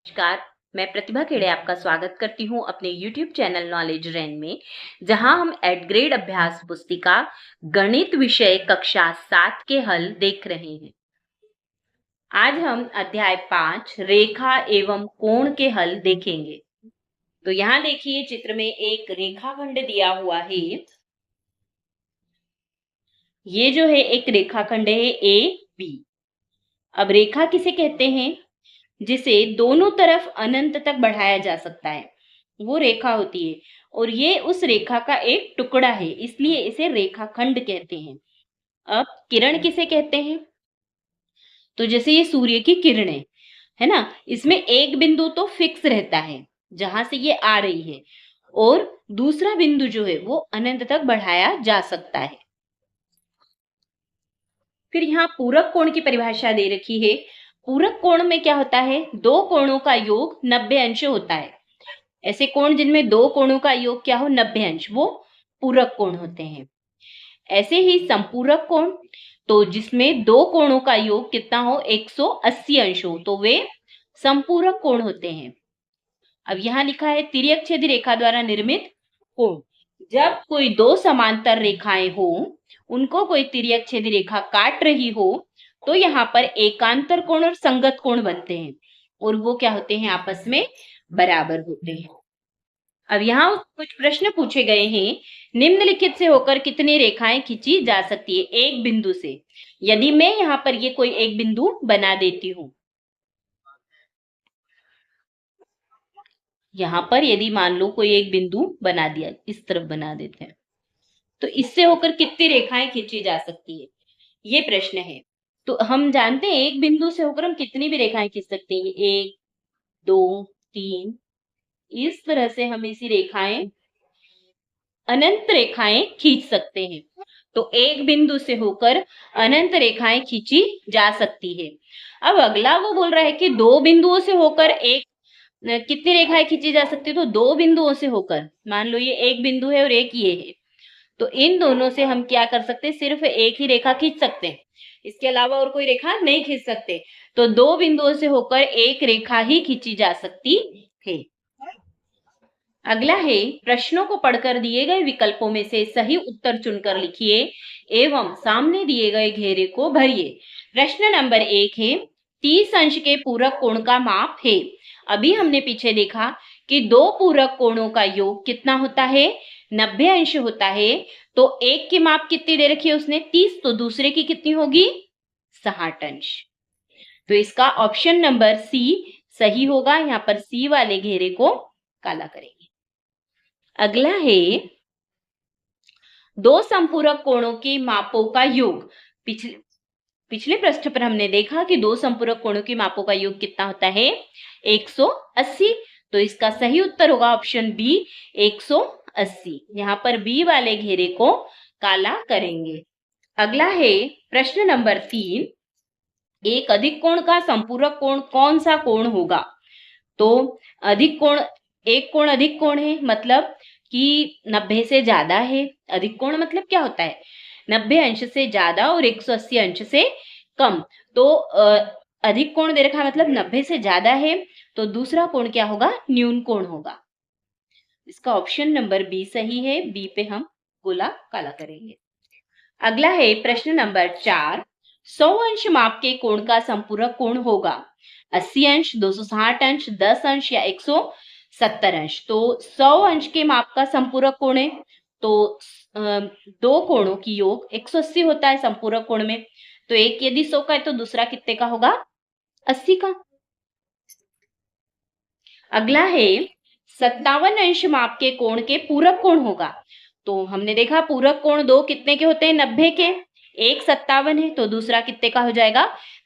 नमस्कार। मैं प्रतिभा खेड़े आपका स्वागत करती हूँ अपने YouTube चैनल नॉलेज रैन में, जहां हम एट ग्रेड अभ्यास पुस्तिका गणित विषय कक्षा 7 के हल देख रहे हैं। आज हम अध्याय 5 रेखा एवं कोण के हल देखेंगे। तो यहाँ देखिए, चित्र में एक रेखाखंड दिया हुआ है। ये जो है एक रेखाखंड है ए बी। अब रेखा किसे कहते हैं? जिसे दोनों तरफ अनंत तक बढ़ाया जा सकता है, वो रेखा होती है। और ये उस रेखा का एक टुकड़ा है, इसलिए इसे रेखाखंड कहते हैं। अब किरण किसे कहते हैं? तो जैसे ये सूर्य की किरणें है ना, इसमें एक बिंदु तो फिक्स रहता है जहां से ये आ रही है, और दूसरा बिंदु जो है वो अनंत तक बढ़ाया जा सकता है। फिर यहाँ पूरक कोण की परिभाषा दे रखी है। पूरक कोण में क्या होता है? दो कोणों का योग 90 अंश होता है। ऐसे कोण जिनमें दो कोणों का योग क्या हो 90 अंश, वो पूरक कोण होते हैं। ऐसे ही संपूरक कोण, तो जिसमें दो कोणों का योग कितना हो 180 अंश हो, तो वे संपूरक कोण होते हैं। अब यहाँ लिखा है तिर्यक छेदी रेखा द्वारा निर्मित कोण। जब कोई दो समांतर रेखाएं हो, उनको कोई तिर्यक छेदी रेखा काट रही हो, तो यहाँ पर एकांतर कोण और संगत कोण बनते हैं, और वो क्या होते हैं? आपस में बराबर होते हैं। अब यहाँ कुछ प्रश्न पूछे गए हैं। निम्नलिखित से होकर कितनी रेखाएं खींची जा सकती है एक बिंदु से? यदि मैं यहाँ पर ये कोई एक बिंदु बना देती हूं, यहाँ पर यदि मान लो कोई एक बिंदु बना दिया, इस तरफ बना देते हैं, तो इससे होकर कितनी रेखाएं खींची जा सकती है, ये प्रश्न है। तो हम जानते हैं एक बिंदु से होकर हम कितनी भी रेखाएं खींच सकते हैं, 1 2 3, इस तरह से हम इसी रेखाएं अनंत रेखाएं खींच सकते हैं। तो एक बिंदु से होकर अनंत रेखाएं खींची जा सकती है। अब अगला वो बोल रहा है कि दो बिंदुओं से होकर एक कितनी रेखाएं खींची जा सकती है? तो दो बिंदुओं से होकर, मान लो ये एक बिंदु है और एक ये है, तो इन दोनों से हम क्या कर सकते हैं? सिर्फ एक ही रेखा खींच सकते हैं, इसके अलावा और कोई रेखा नहीं खींच सकते। तो दो बिंदुओं से होकर एक रेखा ही खींची जा सकती है। अगला है प्रश्नों को पढ़कर दिए गए विकल्पों में से सही उत्तर चुनकर लिखिए एवं सामने दिए गए घेरे को भरिए। प्रश्न नंबर 1 है 30 अंश के पूरक कोण का माप है। अभी हमने पीछे देखा कि दो पूरक कोणों का योग कितना होता है? 90 अंश होता है। तो एक की माप कितनी दे रखी है उसने? 30, तो दूसरे की कितनी होगी? 60 अंश। तो इसका ऑप्शन नंबर सी सही होगा। यहाँ पर सी वाले घेरे को काला करेंगे। अगला है दो संपूरक कोणों के मापों का योग। पिछले पृष्ठ पर हमने देखा कि दो संपूरक कोणों के मापों का योग कितना होता है? 180। तो इसका सही उत्तर होगा ऑप्शन बी 180। यहाँ पर बी वाले घेरे को काला करेंगे। अगला है प्रश्न नंबर 3, एक अधिक कोण का संपूरक कोण कौन सा कोण होगा? तो अधिक कोण, एक कोण अधिक कोण है, मतलब कि 90 से ज्यादा है। अधिक कोण मतलब क्या होता है? 90 अंश से ज्यादा और 180 अंश से कम। तो अधिक कोण दे रखा है, मतलब 90 से ज्यादा है, तो दूसरा कोण क्या होगा? न्यून कोण होगा। इसका ऑप्शन नंबर बी सही है। बी पे हम गोला काला करेंगे। अगला है प्रश्न नंबर 4, 100 अंश माप के कोण का संपूरक कोण होगा 80 अंश, 260 अंश, 10 अंश या 170 अंश। तो 100 अंश के माप का संपूरक कोण है, तो दो कोणों की योग 180 होता है संपूरक कोण में। तो एक यदि 100 का है तो दूसरा कितने का होगा? 80 का। अगला है 57 अंश माप के कोण के पूरक कोण होगा। तो हमने देखा पूरक कोण दो कितने के होते हैं? 90 के। एक 57 है, तो दूसरा कितने का हो जाएगा?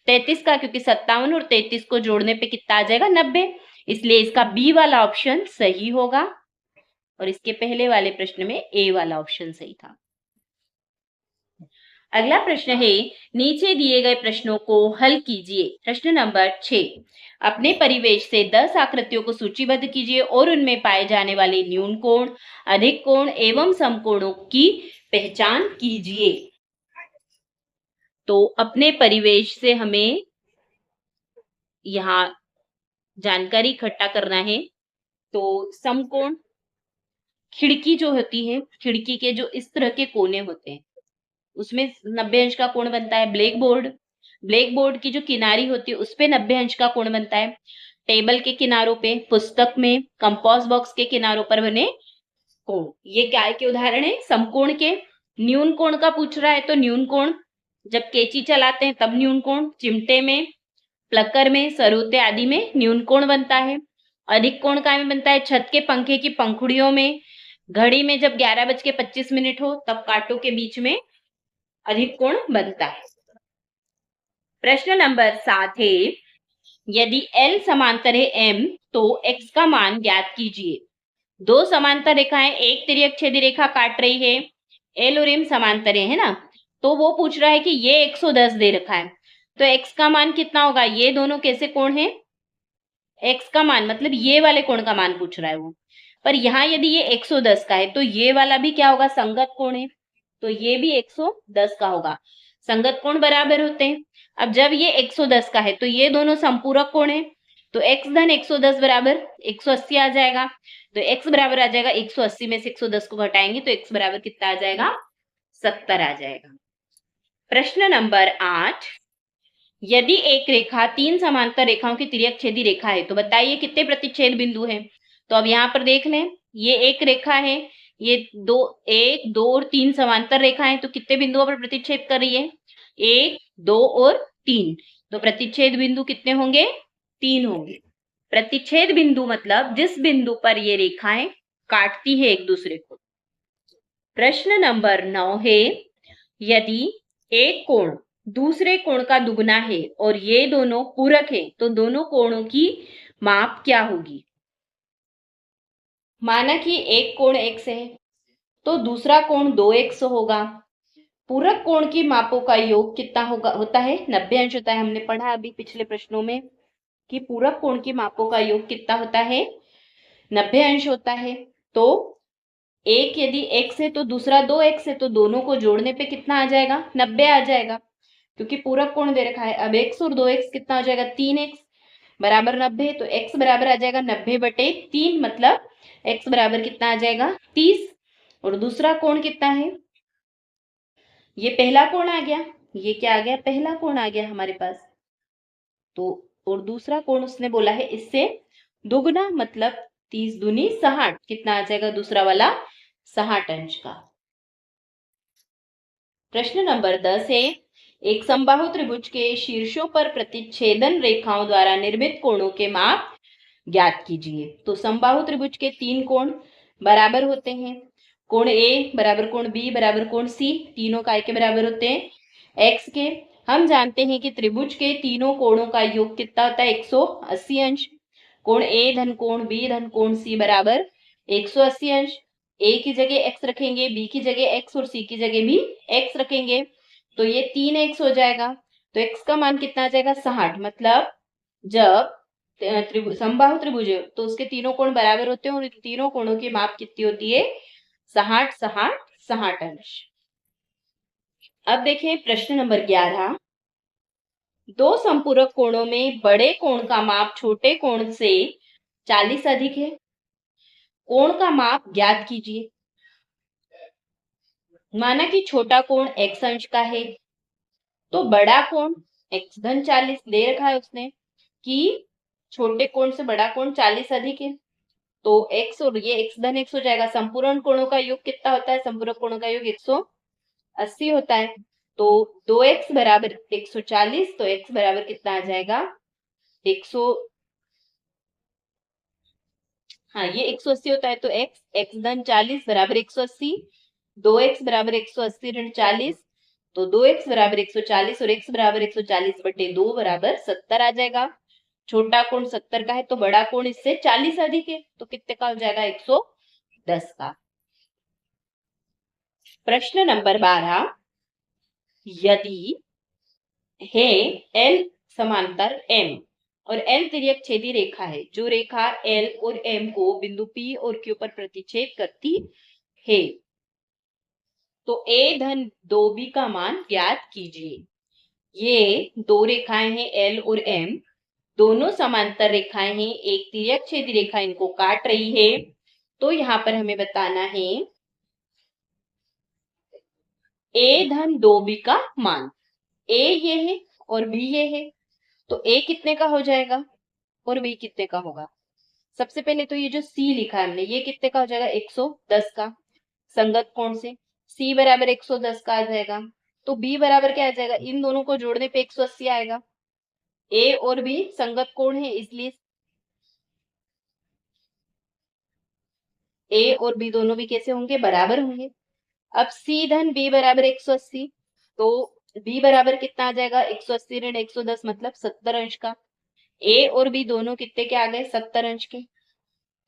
33 का, क्योंकि 57 और 33 को जोड़ने पे कितना आ जाएगा? 90। इसलिए इसका बी वाला ऑप्शन सही होगा, और इसके पहले वाले प्रश्न में ए वाला ऑप्शन सही था। अगला प्रश्न है नीचे दिए गए प्रश्नों को हल कीजिए। प्रश्न नंबर 6, अपने परिवेश से 10 आकृतियों को सूचीबद्ध कीजिए और उनमें पाए जाने वाले न्यून कोण, अधिक कोण एवं समकोणों की पहचान कीजिए। तो अपने परिवेश से हमें यहाँ जानकारी इकट्ठा करना है। तो समकोण, खिड़की जो होती है, खिड़की के जो इस तरह के कोने होते हैं उसमें 90 अंश का कोण बनता है। ब्लैक बोर्ड, ब्लैक बोर्ड की जो किनारी होती है उस पे 90 अंश का कोण बनता है। टेबल के किनारों पे, पुस्तक में, कंपास बॉक्स के किनारों पर बने कोण, ये क्या के उदाहरण है? समकोण के। न्यून कोण का पूछ रहा है तो न्यून कोण जब कैंची चलाते हैं तब न्यून कोण, चिमटे में, प्लकर में, सरोते आदि में न्यून कोण बनता है। अधिक कोण का में बनता है छत के पंखे की पंखुड़ियों में, घड़ी में जब 11:25 हो तब कांटों के बीच में अधिक कोण बनता है। प्रश्न नंबर 7 है, यदि L समांतर है M तो X का मान ज्ञात कीजिए। दो समांतर रेखाएं एक तिर्यक छेदी रेखा काट रही है, L और M समांतर है ना, तो वो पूछ रहा है कि ये 110 दे रखा है, तो X का मान कितना होगा? ये दोनों कैसे कोण है? X का मान मतलब ये वाले कोण का मान पूछ रहा है वो। पर यहाँ यदि ये 110 का है तो ये वाला भी क्या होगा? संगत कोण है, तो ये भी 110 का होगा। संगत कोण बराबर होते हैं। अब जब ये 110 का है तो ये दोनों संपूरक कोण है, तो x धन 110 बराबर 180 आ जाएगा। तो x बराबर आ जाएगा 180 में से 110 को घटाएंगे तो x बराबर कितना आ जाएगा? 70 आ जाएगा। प्रश्न नंबर 8, यदि एक रेखा तीन समांतर रेखाओं की तिर्यक छेदी रेखा है तो बताइए कितने प्रतिच्छेद बिंदु हैं? तो अब यहाँ पर देख लें, ये एक रेखा है, ये दो, 1, 2 और 3 समांतर रेखाएं, तो कितने बिंदुओं पर प्रतिच्छेद कर रही है? 1, 2 और 3। तो प्रतिच्छेद बिंदु कितने होंगे? 3 होंगे। प्रतिच्छेद बिंदु मतलब जिस बिंदु पर ये रेखाएं काटती है एक दूसरे को। प्रश्न नंबर 9 है, यदि एक कोण दूसरे कोण का दुगना है और ये दोनों पूरक है तो दोनों कोणों की माप क्या होगी? माना कि एक कोण x है तो दूसरा कोण 2x होगा। पूरक कोण की मापों का योग कितना होता है? 90 अंश होता है। हमने पढ़ा अभी पिछले प्रश्नों में कि पूरक कोण की मापों का योग कितना होता है? 90 अंश होता है। तो एक यदि x है तो दूसरा 2x है, तो दोनों को जोड़ने पे कितना आ जाएगा? 90 आ जाएगा, क्योंकि पूरक कोण दे रखा है। अब x और 2x कितना हो जाएगा? 3x बराबर 90, तो x बराबर आ जाएगा 90/3, मतलब x बराबर कितना आ जाएगा? 30। और दूसरा कोण कितना है? ये पहला कोण आ गया, ये क्या आ गया? पहला कोण आ गया हमारे पास। तो और दूसरा कोण उसने बोला है इससे दुगना, मतलब 30 दूनी 60, कितना आ जाएगा दूसरा वाला? 60 अंश का। प्रश्न नंबर 10 है, एक समबाहु त्रिभुज के शीर्षों पर प्रतिच्छेदन रेखाओं द्वारा निर्मित कोणों के माप ज्ञात कीजिए। तो समबाहु त्रिभुज के 3 कोण बराबर होते हैं। कोण ए बराबर कोण बी बराबर कोण सी, तीनों काय के बराबर होते हैं? x के। हम जानते हैं कि त्रिभुज के तीनों कोणों का योग कितना होता है? 180 अंश। कोण ए धन कोण बी धन कोण सी बराबर 180 अंश। ए की जगह x रखेंगे, बी की जगह x और सी की जगह भी x रखेंगे, तो ये 3x हो जाएगा। तो x का मान कितना आ जाएगा? 60। मतलब जब समबाहु त्रिभुज है तो उसके तीनों कोण बराबर होते हैं और इन तीनों कोणों की माप कितनी होती है? 60, 60, 60 अंश। अब देखें प्रश्न नंबर 11, दो संपूरक कोणों में बड़े कोण का माप छोटे कोण से 40 अधिक है, कोण का माप ज्ञात कीजिए। माना कि छोटा कोण x अंश का है तो बड़ा कोण x धन 40 दे रखा है उसने कि छोटे कोण से बड़ा कोण 40 अधिक है, तो x और ये x धन x हो जाएगा। संपूर्ण कोणों का योग कितना होता है? संपूरक कोणों का योग 180 होता है। तो 2x बराबर 140, तो x बराबर कितना आ जाएगा? 100, हाँ ये 180 होता है, तो x धन 40 बराबर 180, 2x बराबर 180 ऋण 40, तो 2x बराबर 140 और x बराबर 140/2 बराबर 70 आ जाएगा। छोटा कोण 70 का है तो बड़ा कोण इससे 40 अधिक है, तो कितने का हो जाएगा? 110 का। प्रश्न नंबर 12, यदि है L समांतर M और L तिर्यक छेदी रेखा है, जो रेखा L और M को बिंदु P और Q पर प्रतिच्छेद करती है, तो A धन 2B का मान ज्ञात कीजिए। ये दो रेखाएं हैं L और M, दोनों समांतर रेखाएं हैं, एक तिर्यक छेदी रेखा इनको काट रही है। तो यहाँ पर हमें बताना है a धन 2b का मान। a ये है और b ये है, तो a कितने का हो जाएगा और b कितने का होगा। सबसे पहले तो ये जो c लिखा है हमने, ये कितने का हो जाएगा 110 का, संगत कोण से c बराबर 110 का आ जाएगा। तो b बराबर क्या आ जाएगा, इन दोनों को जोड़ने पे 180 आएगा। a और b संगत कोण है, इसलिए a और b दोनों भी कैसे होंगे, बराबर होंगे। अब c धन b बराबर 180, तो b बराबर कितना आ जाएगा 180 ऋण 110 मतलब 70 अंश का। a और b दोनों कितने के आ गए, 70 अंश के,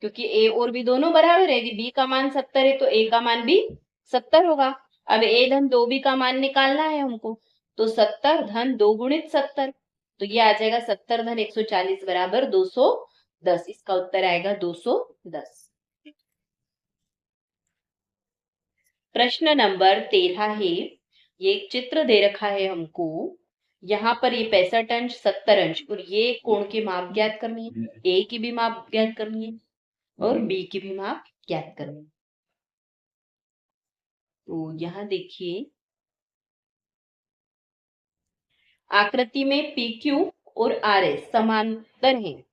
क्योंकि a और b दोनों बराबर है। b का मान 70 है तो a का मान भी 70 होगा। अब a धन 2b का मान निकालना है हमको, तो 70 धन 2 गुणित 70, तो ये आ जाएगा 70 धन 140 बराबर 210। इसका उत्तर आएगा 210। प्रश्न नंबर 13 है, ये एक चित्र दे रखा है हमको। यहाँ पर ये 65 अंश 70 अंश और ये कोण की माप ज्ञात करनी है, a की भी माप ज्ञात करनी है और b की भी माप ज्ञात करनी है। तो यहाँ देखिए आकृति में PQ और RS समांतर हैं।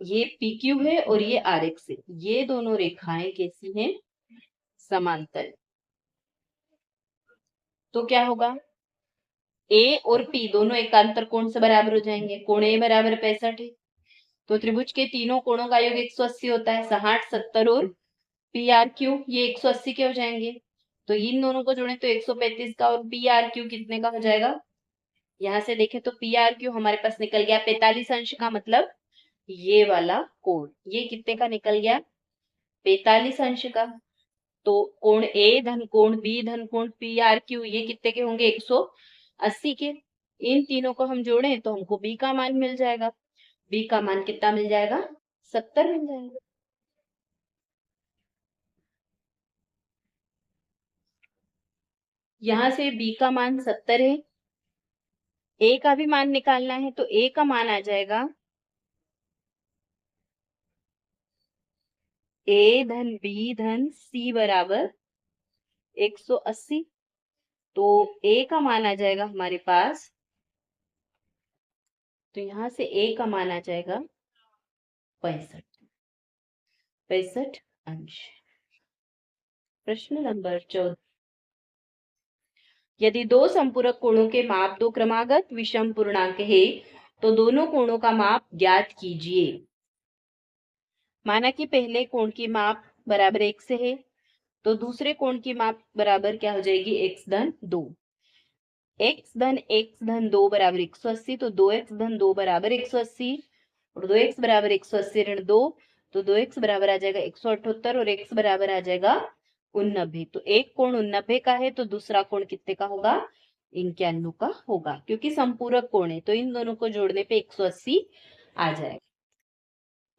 ये PQ है और ये RX है, ये दोनों रेखाएं कैसी हैं, समांतर। तो क्या होगा, A और P दोनों एकांतर कोण से बराबर हो जाएंगे। कोण A बराबर 65 है, तो त्रिभुज के तीनों कोणों का योग 180 होता है। 60 70 और PRQ ये 180 के हो जाएंगे। तो इन दोनों को जोड़े तो 135 का और PRQ कितने का हो जाएगा। यहां से देखें तो PRQ हमारे पास निकल गया 45 अंश का, मतलब ये वाला कोण ये कितने का निकल गया, 45 अंश का। तो कोण A धन कोण B धन कोण PRQ ये कितने के होंगे, 180 के। इन तीनों को हम जोड़े तो हमको B का मान मिल जाएगा। B का मान कितना मिल जाएगा, 70 मिल जाएगा। यहां से B का मान 70 है, A का भी मान निकालना है, तो A का मान आ जाएगा A धन B धन C बराबर 180। तो A का मान आ जाएगा हमारे पास, तो यहां से A का मान आ जाएगा 65 अंश। प्रश्न नंबर 14, यदि दो संपूरक कोणों के माप दो क्रमागत विषम पूर्णांक है तो दोनों कोणों का माप ज्ञात कीजिए। माना कि पहले कोण की माप बराबर 1 से है, तो दूसरे कोण की माप बराबर क्या हो जाएगी, x धन 2। x धन 2 बराबर 180, तो 2x धन 2 बराबर 180 और 2x बराबर 180 ऋण 2, तो 2x बराबर आ जाएगा 178 और x बराबर आ जाएगा 89। तो एक कोण 89 का है, तो दूसरा कोण कितने का होगा, 91 का होगा, क्योंकि संपूरक कोण है। तो इन दोनों को जोड़ने पे 180 आ जाएगा।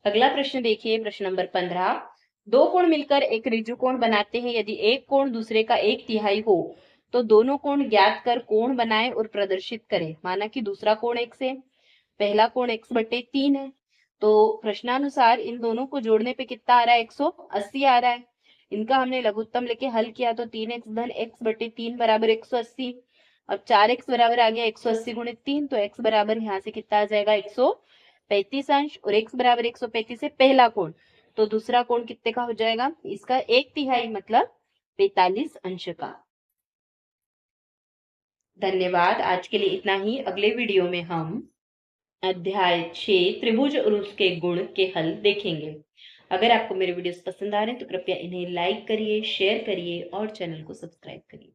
अगला प्रश्न देखिए, प्रश्न नंबर 15, दो कोण मिलकर एक ऋजु कोण बनाते हैं। यदि एक कोण दूसरे का 1/3 हो तो दोनों कोण ज्ञात कर कोण बनाए और प्रदर्शित करें। माना कि दूसरा कोण x है, पहला कोण x/3 है, तो प्रश्नानुसार इन दोनों को जोड़ने पे कितना आ रहा है, 180 आ रहा है। इनका हमने लघुत्तम लेके हल किया तो 3x धन x/3 बराबर 180। अब 4x बराबर आ गया 180 गुणित 3, तो x बराबर यहाँ से कितना आ जाएगा, 135 अंश, और x बराबर 135 है पहला कोण, तो दूसरा कोण कितने का हो जाएगा, इसका 1/3 मतलब 45 अंश का। धन्यवाद, आज के लिए इतना ही। अगले वीडियो में हम अध्याय 6 त्रिभुज और उसके गुण के हल देखेंगे। अगर आपको मेरे वीडियोस पसंद आ रहे हैं तो कृपया इन्हें लाइक करिए, शेयर करिए और चैनल को सब्सक्राइब करिए।